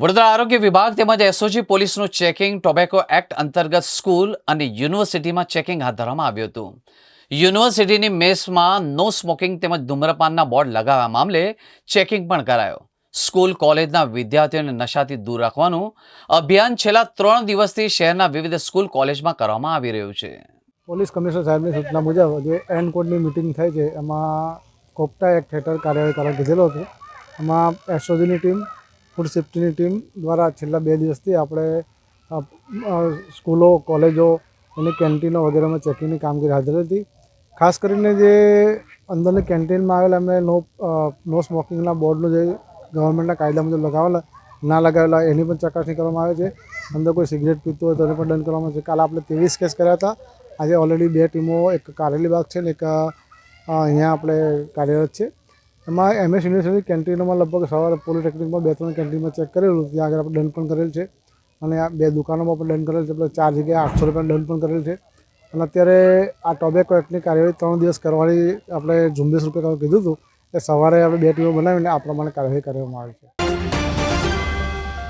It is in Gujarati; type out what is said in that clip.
વડોદરા આરોગ્ય વિભાગ તેમજ એસઓજી પોલીસનું ચેકિંગ ટોબેકો એક્ટ અંતર્ગત સ્કૂલ અને યુનિવર્સિટીમાં ચેકિંગ હાથ ધરવામાં આવ્યું હતું. યુનિવર્સિટીની મેસમાં નો સ્મોકિંગ તેમજ ધૂમ્રપાનના બોર્ડ લગાવવા મામલે ચેકિંગ પણ કરાયો. સ્કૂલ કોલેજના વિદ્યાર્થીઓને નશાથી દૂર રાખવાનું અભિયાન છેલ્લા 3 દિવસથી શહેરના વિવિધ સ્કૂલ કોલેજમાં કરવામાં આવી રહ્યું છે. પોલીસ કમિશનર સાહેબની સૂચના મુજબ જે એન કોડની મિટિંગ થઈ છે એમાં કોપ્ટા એક્ટ હેઠળ કાર્યવાહી કરવા કીધેલો હતો. એમાં એસઓજીની ટીમ, ફૂડ સેફ્ટીની ટીમ દ્વારા છેલ્લા 2 દિવસથી આપણે સ્કૂલો, કોલેજો એની કેન્ટીનો વગેરેમાં ચેકિંગની કામગીરી હાથ ધરી હતી. ખાસ કરીને જે અંદરની કેન્ટીનમાં આવેલા એમને નો સ્મોકિંગના બોર્ડનું જે ગવર્મેન્ટના કાયદા મુજબ લગાવેલા ના લગાવેલા એની પણ ચકાસણી કરવામાં આવે છે. અંદર કોઈ સિગરેટ પીતું હોય તો એને પણ દંડ કરવામાં આવે છે. કાલે આપણે 23 કેસ કર્યા હતા. આજે ઓલરેડી 2 ટીમો, એક કારેલી બાગ છે ને એક અહીંયા આપણે કાર્યરત છે. એમાં એમએસ યુનિવર્સિટી કેન્ટીનોમાં લગભગ સવારે પોલિટેકનિકમાં 2-3 કેન્ટીનમાં ચેક કરેલું. ત્યાં આગળ આપણે દંડ પણ કરેલ છે અને આ 2 દુકાનોમાં પણ દંડ કરેલ છે. એટલે 4 જગ્યાએ 800 રૂપિયાનો દંડ પણ કરેલ છે. અને અત્યારે આ ટોબેકો એક્ટની કાર્યવાહી 3 દિવસ કરવાની આપણે ઝુંબેશ રૂપે કીધું હતું. એ સવારે આપણે 2 ટીમો બનાવીને આ પ્રમાણે કાર્યવાહી કરવામાં આવી છે.